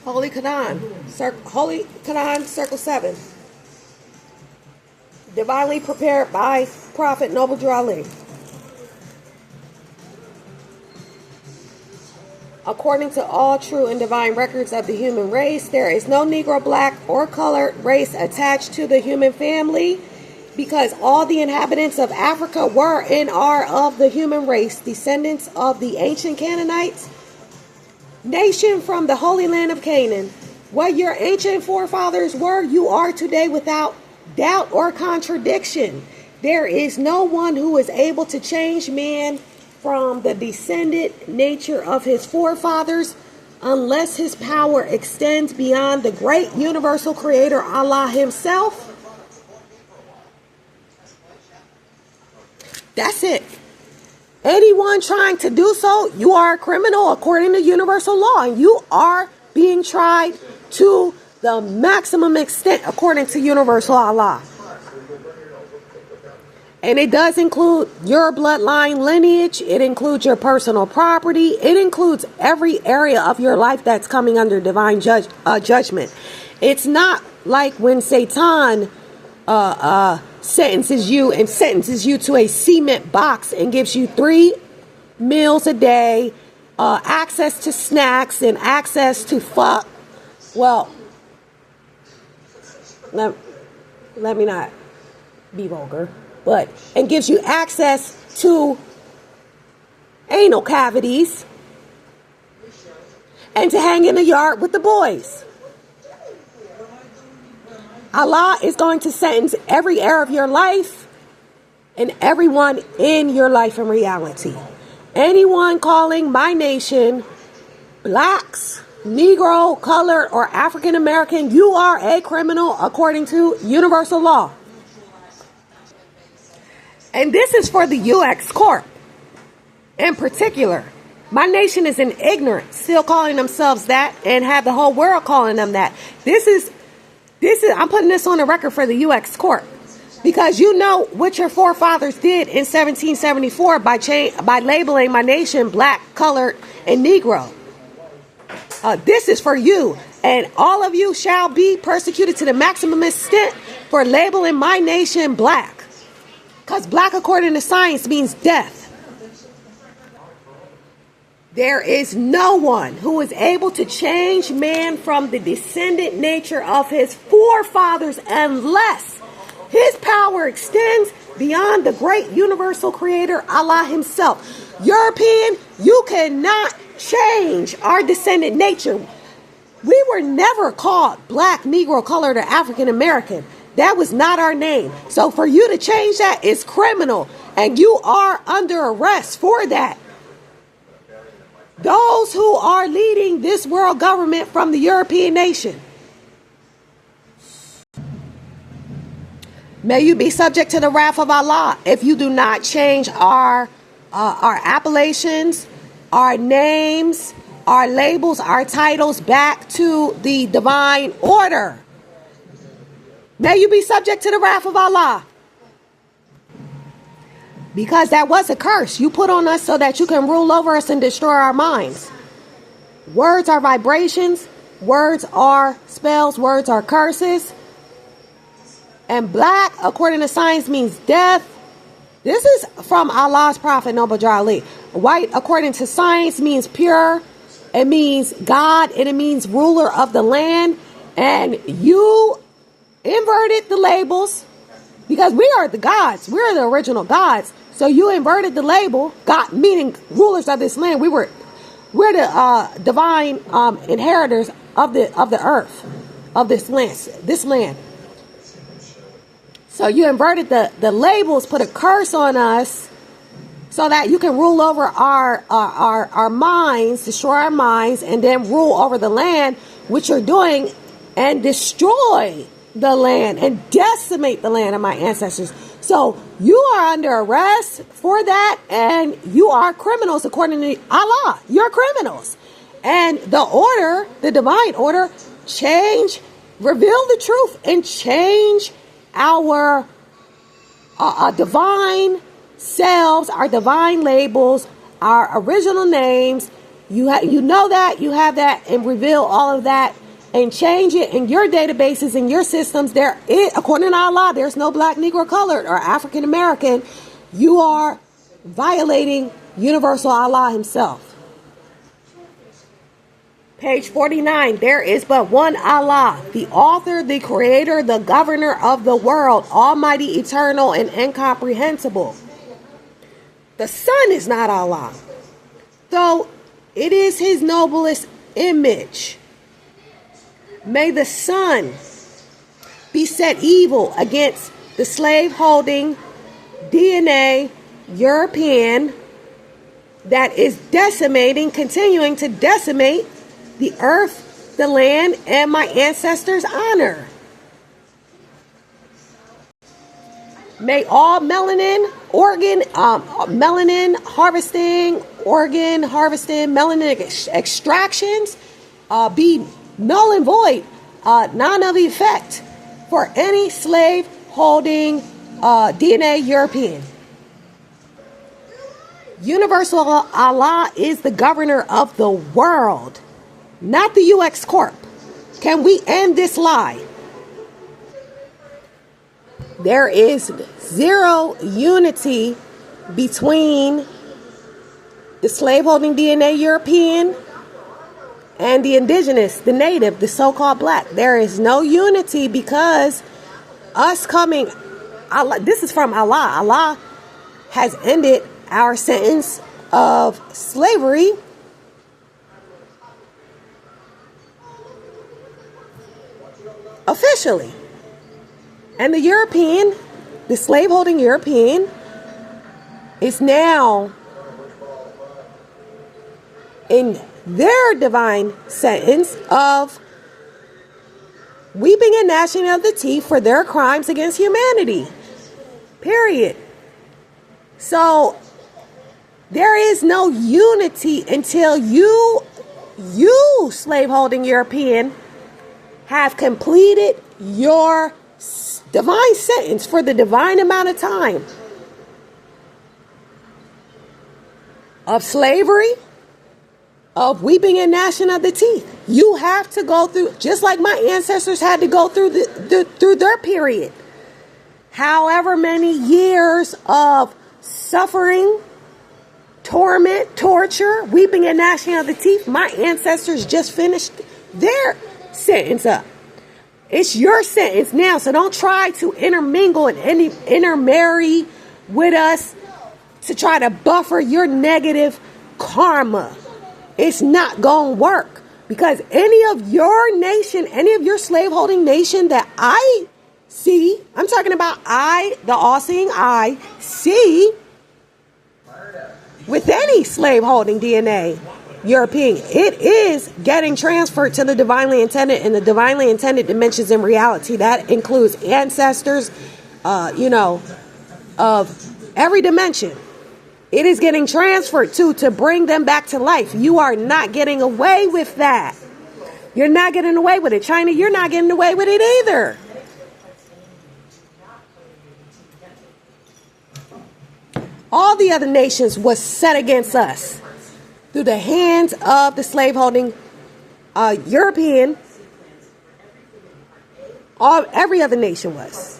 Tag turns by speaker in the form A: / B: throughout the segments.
A: Holy Quran, Circle 7. Divinely prepared by Prophet Noble Drew Ali. According to all true and divine records of the human race, there is no Negro, black, or colored race attached to the human family, because all the inhabitants of Africa were and are of the human race, descendants of the ancient Canaanites, nation from the Holy Land of Canaan. What your ancient forefathers were, you are today without doubt or contradiction. There is no one who is able to change man from the descended nature of his forefathers unless his power extends beyond the great universal creator Allah himself. That's it. Anyone trying to do so, you are a criminal according to universal law, and you are being tried to the maximum extent according to universal Allah. And it does include your bloodline lineage. It includes your personal property. It includes every area of your life that's coming under divine judgment. It's not like when Satan sentences you to a cement box and gives you 3 meals a day, access to snacks and access to fuck. Well, let me not be vulgar. And gives you access to anal cavities and to hang in the yard with the boys. Allah is going to sentence every area of your life and everyone in your life in reality. Anyone calling my nation blacks, Negro, colored, or African American, you are a criminal according to universal law. And this is for the UX Corp in particular. My nation is in ignorance, still calling themselves that, and have the whole world calling them that. This is I'm putting this on the record for the UX Corp, because you know what your forefathers did in 1774 by labeling my nation black, colored, and Negro. This is for you, and all of you shall be persecuted to the maximum extent for labeling my nation black. Because black, according to science, means death. There is no one who is able to change man from the descendant nature of his forefathers unless his power extends beyond the great universal creator, Allah himself. EurApeon, you cannot change our descendant nature. We were never called black, Negro, colored, or African American. That was not our name. So for you to change that is criminal, and you are under arrest for that. Those who are leading this world government from the European nation, may you be subject to the wrath of Allah if you do not change our appellations, our names, our labels, our titles back to the divine order. May you be subject to the wrath of Allah. Because that was a curse you put on us so that you can rule over us and destroy our minds. Words are vibrations. Words are spells. Words are curses. And black, according to science, means death. This is from Allah's Prophet Noble Drew Ali. White, according to science, means pure. It means God, and it means ruler of the land. And you inverted the labels, because we are the gods. We're the original gods. So you inverted the label, God meaning rulers of this land. We're the divine inheritors of the earth, of this land. So you inverted the labels, put a curse on us, so that you can rule over our minds, destroy our minds, and then rule over the land, which you're doing, and destroy the land and decimate the land of my ancestors. So you are under arrest for that, and you are criminals according to Allah. You're criminals. And the order, the divine order, reveal the truth and change our divine selves, our divine labels, our original names. You know that, you have that, and reveal all of that and change it in your databases, in your systems. According to Allah, there's no black, Negro, colored, or African American. You are violating universal Allah himself. Page 49, there is but one Allah, the author, the creator, the governor of the world, almighty, eternal, and incomprehensible. The sun is not Allah, though it is his noblest image. May the sun be set evil against the slave-holding DNA EurApeon that is continuing to decimate the earth, the land, and my ancestors' honor. May all melanin extractions be null and void, non of effect for any slave holding DNA EurApeon. Universal Allah is the governor of the world, not the UX Corp. Can we end this lie? There is zero unity between the slaveholding DNA EurApeon and the indigenous, the native, the so-called black. There is no unity because Allah, this is from Allah. Allah has ended our sentence of slavery officially. And the EurApeon, the slaveholding EurApeon, is now in their divine sentence of weeping and gnashing of the teeth for their crimes against humanity. Period. So there is no unity until you slaveholding EurApeon, have completed your divine sentence for the divine amount of time of slavery, of weeping and gnashing of the teeth. You have to go through, just like my ancestors had to go through through their period. However many years of suffering, torment, torture, weeping and gnashing of the teeth, my ancestors just finished their sentence up. It's your sentence now, so don't try to intermingle and intermarry with us to try to buffer your negative karma. It's not going to work, because any of your nation, any of your slaveholding nation that I see, I'm talking about the all-seeing eye, see with any slaveholding DNA EurApeon, it is getting transferred to the divinely intended and the divinely intended dimensions in reality. That includes ancestors, of every dimension. It is getting transferred to bring them back to life. You are not getting away with that. You're not getting away with it. China, you're not getting away with it either. All the other nations was set against us through the hands of the slaveholding EurApeon. Every other nation was.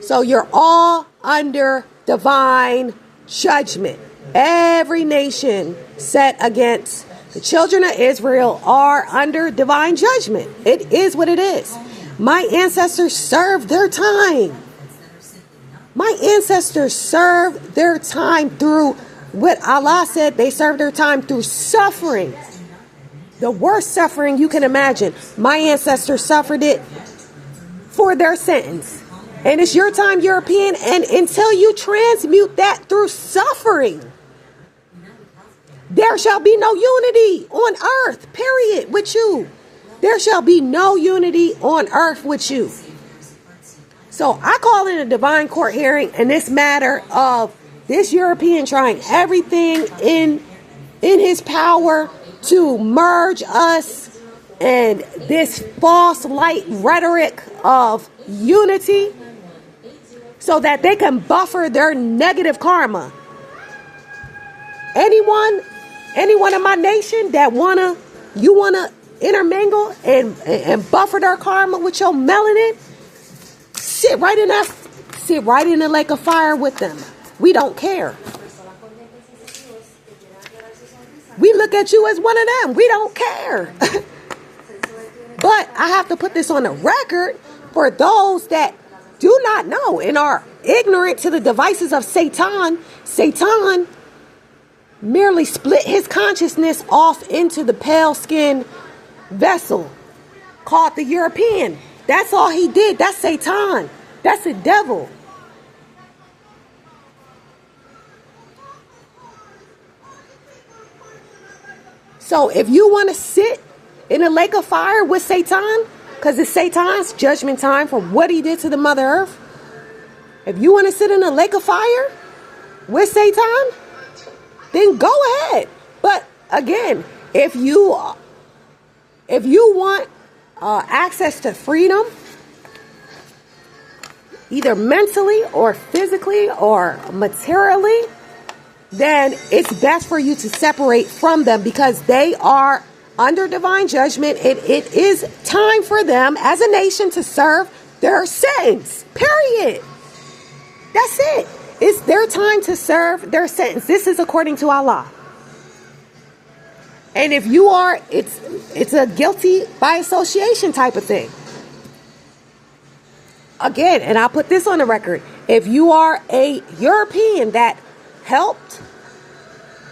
A: So you're all under divine judgment. Every nation set against the children of Israel are under divine judgment. It is what it is. My ancestors served their time. My ancestors served their time through what Allah said. They served their time through suffering. The worst suffering you can imagine. My ancestors suffered it for their sentence. And it's your time, EurApeon. And until you transmute that through suffering, there shall be no unity on earth, period, with you. There shall be no unity on earth with you. So I call in a divine court hearing in this matter of this EurApeon trying everything in his power to merge us and this false light rhetoric of unity so that they can buffer their negative karma. Anyone in my nation that you wanna intermingle and buffer their karma with your melanin, sit right in the lake of fire with them. We don't care. We look at you as one of them. We don't care. But I have to put this on the record for those that do not know and are ignorant to the devices of Satan. Satan merely split his consciousness off into the pale skin vessel called the EurApeon. That's all he did. That's Satan. That's the devil. So if you want to sit in a lake of fire with Satan, because it's Satan's judgment time for what he did to the Mother Earth. If you want to sit in a lake of fire with Satan, then go ahead. But again, if you want access to freedom, either mentally or physically or materially, then it's best for you to separate from them, because they are under divine judgment, and it is time for them as a nation to serve their sentence. Period. That's it. It's their time to serve their sentence. This is according to Allah. And if you are, it's a guilty by association type of thing. Again, and I'll put this on the record. If you are a EurApeon that helped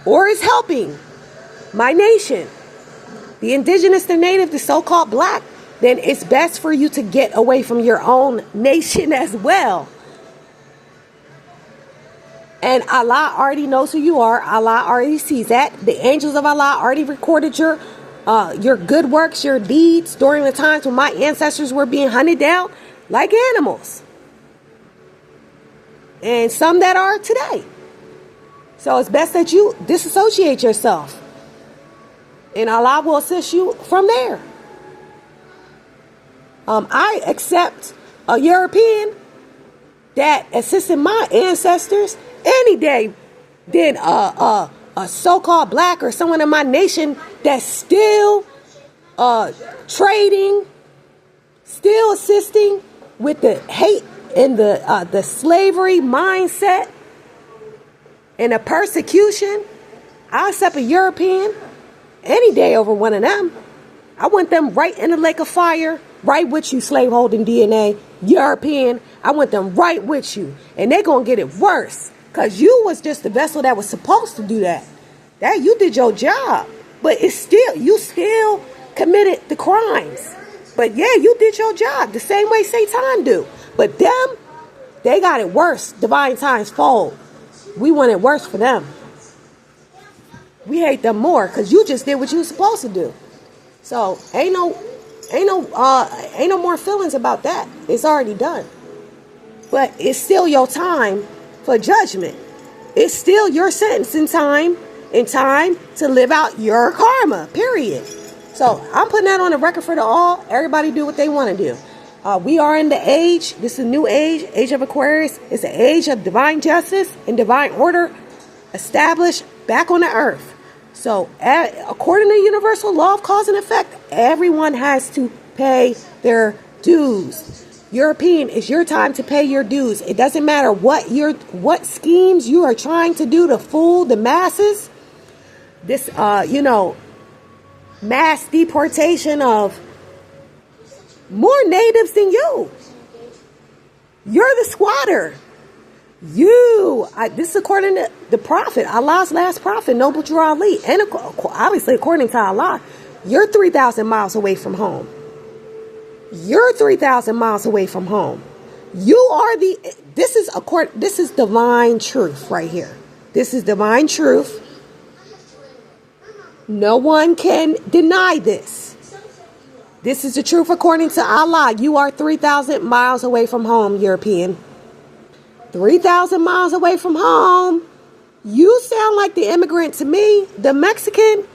A: or is helping my nation, the indigenous, the native, the so-called black, then it's best for you to get away from your own nation as well. And Allah already knows who you are. Allah already sees that. The angels of Allah already recorded your good works, your deeds during the times when my ancestors were being hunted down like animals. And some that are today. So it's best that you disassociate yourself. And Allah will assist you from there. I accept a EurApeon that assisted my ancestors any day than a so-called black or someone in my nation that's still trading, still assisting with the hate and the slavery mindset and the persecution. I accept a EurApeon any day over one of them. I want them right in the lake of fire, right with you, slaveholding DNA, EurApeon. I want them right with you. And they're going to get it worse, because you was just the vessel that was supposed to do that. That you did your job. But you still committed the crimes. But yeah, you did your job the same way Satan do. But them, they got it worse. Divine times fold. We want it worse for them. We hate them more because you just did what you were supposed to do. So ain't no more feelings about that. It's already done. But it's still your time for judgment. It's still your sentence in time to live out your karma. Period. So I'm putting that on the record for the all. Everybody do what they want to do. We are in the age. This is a new age of Aquarius. It's the age of divine justice and divine order established back on the earth. So according to universal law of cause and effect, everyone has to pay their dues. EurApeon, it's your time to pay your dues. It doesn't matter what schemes you are trying to do to fool the masses. This, mass deportation of more natives than you. You're the squatter. This is according to the prophet, Allah's last prophet, Noble Drew Ali. And obviously, according to Allah, you're 3,000 miles away from home. You're 3,000 miles away from home. You are this is divine truth right here. This is divine truth. No one can deny this. This is the truth according to Allah. You are 3,000 miles away from home, EurApeon. 3,000 miles away from home. You sound like the immigrant to me, the Mexican.